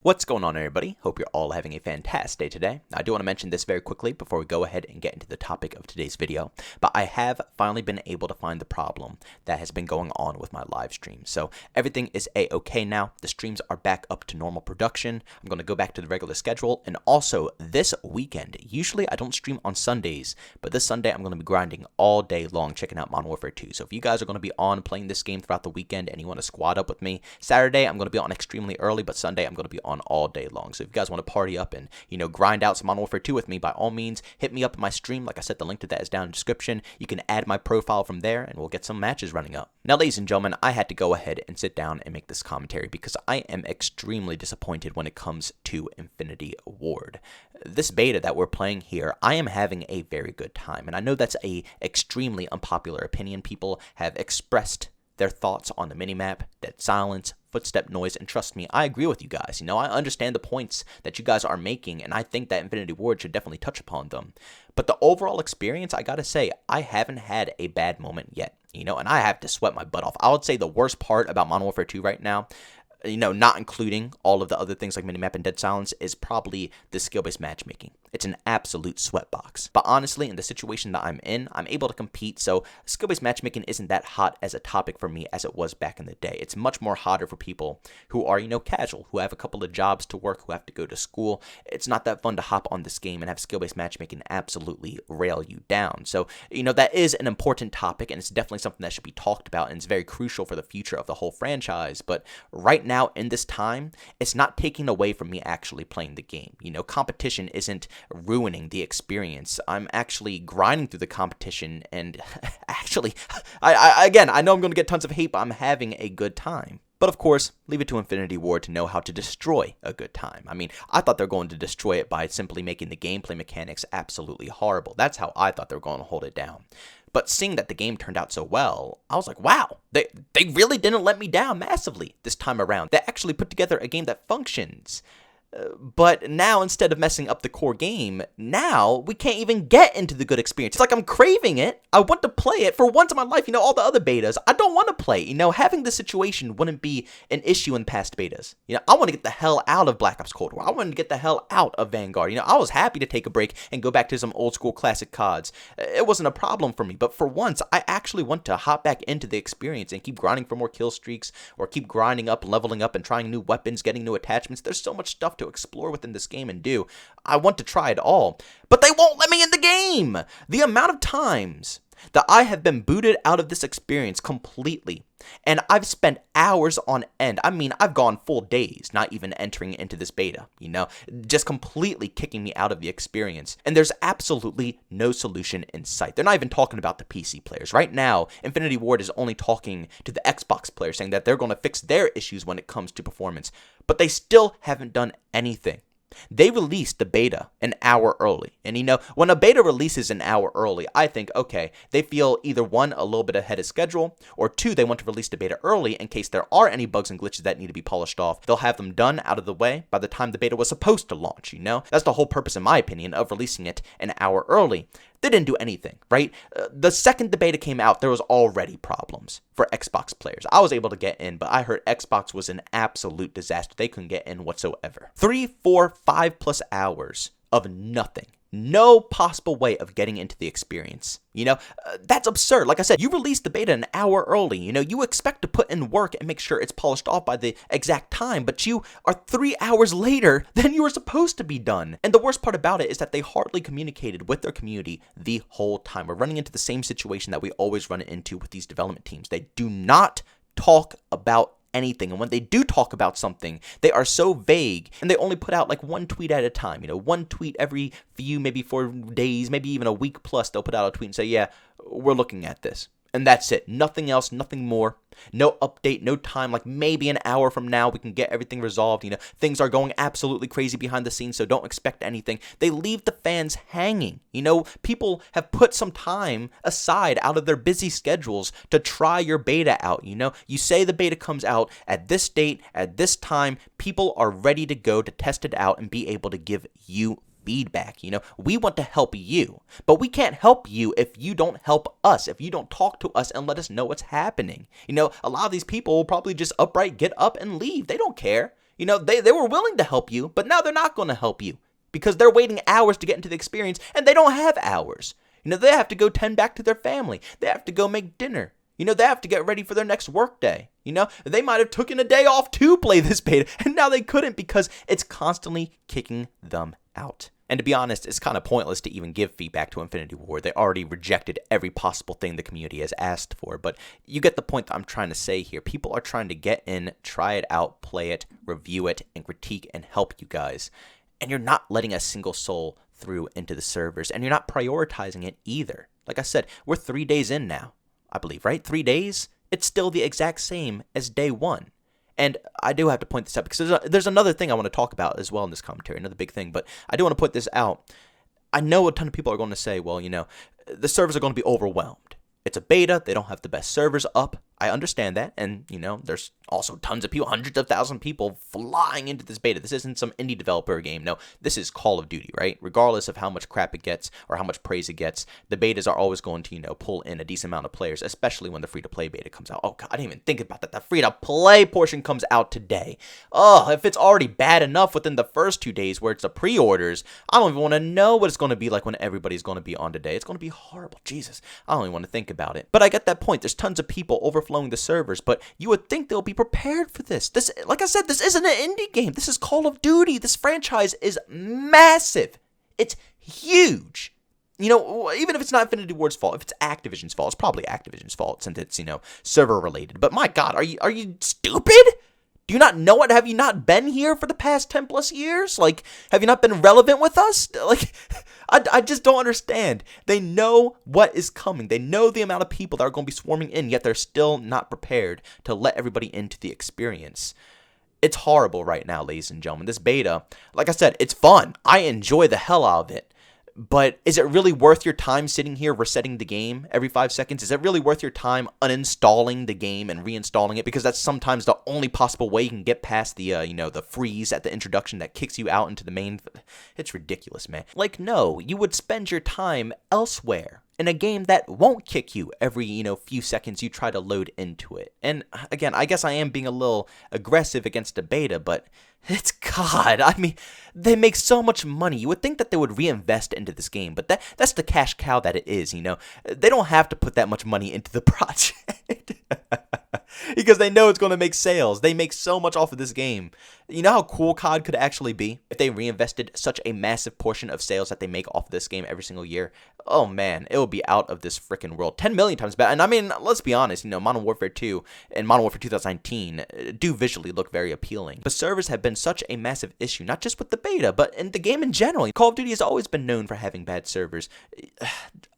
What's going on, everybody? Hope you're all having a fantastic day today. I do want to mention this very quickly before we go ahead and get into the topic of today's video, but I have finally been able to find the problem that has been going on with my live stream. So everything is a-okay now. The streams are back up to normal production. I'm going to go back to the regular schedule, and also this weekend, usually I don't stream on Sundays, but this Sunday I'm going to be grinding all day long checking out Modern Warfare 2. So if you guys are going to be on playing this game throughout the weekend and you want to squad up with me, Saturday I'm going to be on extremely early, but Sunday I'm going to be on all day long. So if you guys want to party up and, grind out some Modern Warfare 2 with me, by all means, hit me up in my stream. Like I said, the link to that is down in the description. You can add my profile from there and we'll get some matches running up. Now, ladies and gentlemen, I had to go ahead and sit down and make this commentary because I am extremely disappointed when it comes to Infinity Ward. This beta that we're playing here, I am having a very good time. And I know that's a extremely unpopular opinion. People have expressed their thoughts on the minimap, dead silence, footstep noise, and trust me, I agree with you guys. I understand the points that you guys are making, and I think that Infinity Ward should definitely touch upon them. But the overall experience, I gotta say, I haven't had a bad moment yet, and I have to sweat my butt off. I would say the worst part about Modern Warfare 2 right now, not including all of the other things like minimap and dead silence, is probably the skill-based matchmaking. It's an absolute sweatbox. But honestly, in the situation that I'm in, I'm able to compete, so skill-based matchmaking isn't that hot as a topic for me as it was back in the day. It's much more hotter for people who are, casual, who have a couple of jobs to work, who have to go to school. It's not that fun to hop on this game and have skill-based matchmaking absolutely rail you down. So, that is an important topic, and it's definitely something that should be talked about, and it's very crucial for the future of the whole franchise. But right now, in this time, it's not taking away from me actually playing the game. Competition isn't ruining the experience. I'm actually grinding through the competition, and actually, I know I'm going to get tons of hate, but I'm having a good time. But of course, leave it to Infinity Ward to know how to destroy a good time. I thought they were going to destroy it by simply making the gameplay mechanics absolutely horrible. That's how I thought they were going to hold it down. But seeing that the game turned out so well, I was like, wow, they really didn't let me down massively this time around. They actually put together a game that functions. But now, instead of messing up the core game, now we can't even get into the good experience. It's like I'm craving it. I want to play it for once in my life. All the other betas, I don't want to play. Having this situation wouldn't be an issue in past betas. I want to get the hell out of Black Ops Cold War. I want to get the hell out of Vanguard. I was happy to take a break and go back to some old school classic CODs. It wasn't a problem for me. But for once, I actually want to hop back into the experience and keep grinding for more kill streaks, or keep grinding up, leveling up, and trying new weapons, getting new attachments. There's so much stuff to explore within this game and do. I want to try it all, but they won't let me in the game. The amount of times that I have been booted out of this experience completely, and I've spent hours on end. I've gone full days not even entering into this beta, just completely kicking me out of the experience. And there's absolutely no solution in sight. They're not even talking about the PC players. Right now, Infinity Ward is only talking to the Xbox players, saying that they're going to fix their issues when it comes to performance, but they still haven't done anything. They released the beta an hour early. And when a beta releases an hour early, I think, okay, they feel either one, a little bit ahead of schedule, or two, they want to release the beta early in case there are any bugs and glitches that need to be polished off. They'll have them done out of the way by the time the beta was supposed to launch, That's the whole purpose, in my opinion, of releasing it an hour early. They didn't do anything, right? The second the beta came out, there was already problems for Xbox players. I was able to get in, but I heard Xbox was an absolute disaster. They couldn't get in whatsoever. 3, 4, 5+ hours of nothing. No possible way of getting into the experience. That's absurd. Like I said, you released the beta an hour early. You expect to put in work and make sure it's polished off by the exact time, but you are 3 hours later than you were supposed to be done. And the worst part about it is that they hardly communicated with their community the whole time. We're running into the same situation that we always run into with these development teams. They do not talk about anything, and when they do talk about something, they are so vague, and they only put out like one tweet at a time. One tweet every few, maybe 4 days, maybe even a week plus, they'll put out a tweet and say, yeah, we're looking at this. And that's it. Nothing else, nothing more. No update, no time. Like maybe an hour from now, we can get everything resolved. Things are going absolutely crazy behind the scenes, so don't expect anything. They leave the fans hanging. People have put some time aside out of their busy schedules to try your beta out. You say the beta comes out at this date, at this time. People are ready to go to test it out and be able to give you feedback. We want to help you, but we can't help you if you don't help us, if you don't talk to us and let us know what's happening. A lot of these people will probably just upright get up and leave. They don't care. They were willing to help you, but now they're not going to help you because they're waiting hours to get into the experience, and they don't have hours. They have to go tend back to their family. They have to go make dinner. They have to get ready for their next work day. They might have taken a day off to play this beta, and now they couldn't because it's constantly kicking them out. And to be honest, it's kind of pointless to even give feedback to Infinity Ward. They already rejected every possible thing the community has asked for. But you get the point that I'm trying to say here. People are trying to get in, try it out, play it, review it, and critique and help you guys. And you're not letting a single soul through into the servers, and you're not prioritizing it either. Like I said, we're 3 days in now, I believe, right? 3 days? It's still the exact same as day one. And I do have to point this out because there's another thing I want to talk about as well in this commentary, another big thing, but I do want to put this out. I know a ton of people are going to say, well, the servers are going to be overwhelmed. It's a beta. They don't have the best servers up. I understand that. And, there's also tons of people, hundreds of thousands of people flying into this beta. This isn't some indie developer game. No, this is Call of Duty, right? Regardless of how much crap it gets or how much praise it gets, the betas are always going to, pull in a decent amount of players, especially when the free-to-play beta comes out. Oh, God, I didn't even think about that. The free-to-play portion comes out today. Oh, if it's already bad enough within the first 2 days where it's the pre-orders, I don't even want to know what it's going to be like when everybody's going to be on today. It's going to be horrible. Jesus, I don't even want to think about it. But I get that point. There's tons of people overflowing the servers, but you would think they'll be prepared for this. This, like I said, this isn't an indie game. This is Call of Duty. This franchise is massive. It's huge. Even if it's not Infinity Ward's fault, if it's Activision's fault, it's probably Activision's fault since it's, server related. But my God, are you stupid? Do you not know what? Have you not been here for the past 10 plus years? Like, have you not been relevant with us? Like, I just don't understand. They know what is coming. They know the amount of people that are going to be swarming in, yet they're still not prepared to let everybody into the experience. It's horrible right now, ladies and gentlemen. This beta, like I said, it's fun. I enjoy the hell out of it. But is it really worth your time sitting here resetting the game every 5 seconds? Is it really worth your time uninstalling the game and reinstalling it? Because that's sometimes the only possible way you can get past the, the freeze at the introduction that kicks you out into the main. It's ridiculous, man. Like, no, you would spend your time elsewhere in a game that won't kick you every, few seconds you try to load into it. And again, I guess I am being a little aggressive against the beta, but it's God. I mean, they make so much money. You would think that they would reinvest into this game, but that's the cash cow that it is, They don't have to put that much money into the project. Because they know it's going to make sales. They make so much off of this game. You know how cool COD could actually be if they reinvested such a massive portion of sales that they make off of this game every single year? Oh man, it would be out of this freaking world. 10 million times better. And I mean, let's be honest, Modern Warfare 2 and Modern Warfare 2019 do visually look very appealing. But servers have been such a massive issue, not just with the beta, but in the game in general. Call of Duty has always been known for having bad servers.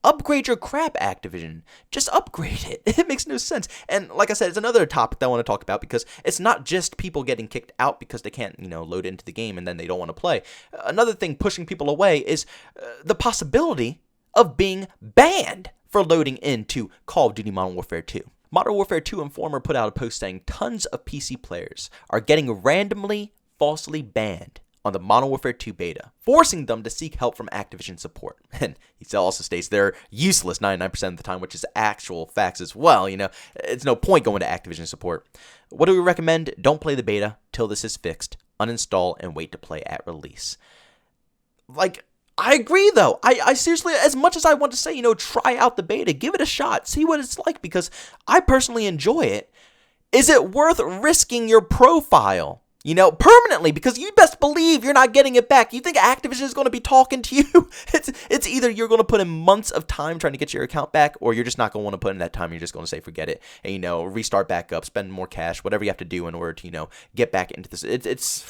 Upgrade your crap, Activision. Just upgrade it. It makes no sense. And like I said, it's another topic that I want to talk about because it's not just people getting kicked out because they can't, load into the game and then they don't want to play. Another thing pushing people away is the possibility of being banned for loading into Call of Duty Modern Warfare 2. Modern Warfare 2 Informer put out a post saying tons of PC players are getting randomly, falsely banned on the Modern Warfare 2 beta, forcing them to seek help from Activision support. And he also states they're useless 99% of the time, which is actual facts as well. It's no point going to Activision support. What do we recommend? Don't play the beta till this is fixed. Uninstall and wait to play at release. Like, I agree, though. I seriously, as much as I want to say, try out the beta, give it a shot, see what it's like, because I personally enjoy it. Is it worth risking your profile? Permanently, because you best believe you're not getting it back. You think Activision is going to be talking to you? It's either you're going to put in months of time trying to get your account back, or you're just not going to want to put in that time. You're just going to say, forget it, and, restart back up, spend more cash, whatever you have to do in order to, get back into this. It's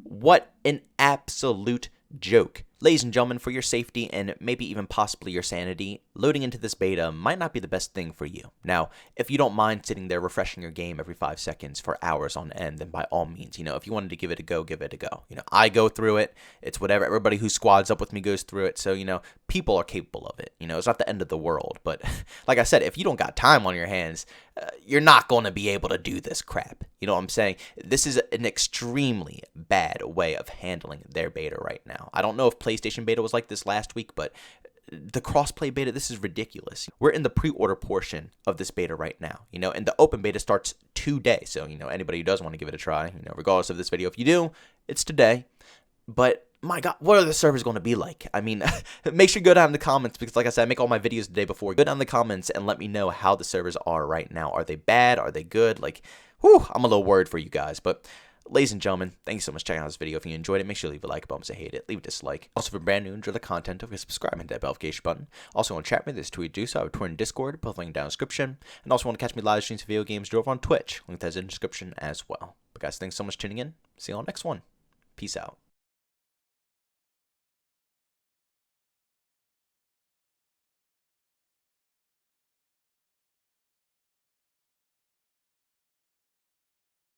what an absolute joke. Ladies and gentlemen, for your safety and maybe even possibly your sanity, loading into this beta might not be the best thing for you. Now, if you don't mind sitting there refreshing your game every 5 seconds for hours on end, then by all means, if you wanted to give it a go, give it a go. I go through it. It's whatever. Everybody who squads up with me goes through it. So, people are capable of it. It's not the end of the world. But like I said, if you don't got time on your hands, you're not going to be able to do this crap. You know what I'm saying? This is an extremely bad way of handling their beta right now. I don't know if PlayStation beta was like this last week, but the crossplay beta, this is ridiculous. We're in the pre-order portion of this beta right now, and the open beta starts today. So, anybody who does want to give it a try, regardless of this video, if you do, it's today. But my God, what are the servers going to be like? I mean, make sure you go down in the comments, because like I said, I make all my videos the day before. Go down in the comments and let me know how the servers are right now. Are they bad? Are they good? Like, whew, I'm a little worried for you guys. But ladies and gentlemen, thank you so much for checking out this video. If you enjoyed it, make sure to leave a like button if you hate it. Leave a dislike. Also, if you're brand new, enjoy the content, don't forget to subscribe and hit that bell notification button. Also, want to chat with me, there's tweet do so. I have a Twitter and Discord, both linked down in the description. And also want to catch me live streams of video games, do over on Twitch. Link that's in the description as well. But guys, thanks so much for tuning in. See you on the next one. Peace out.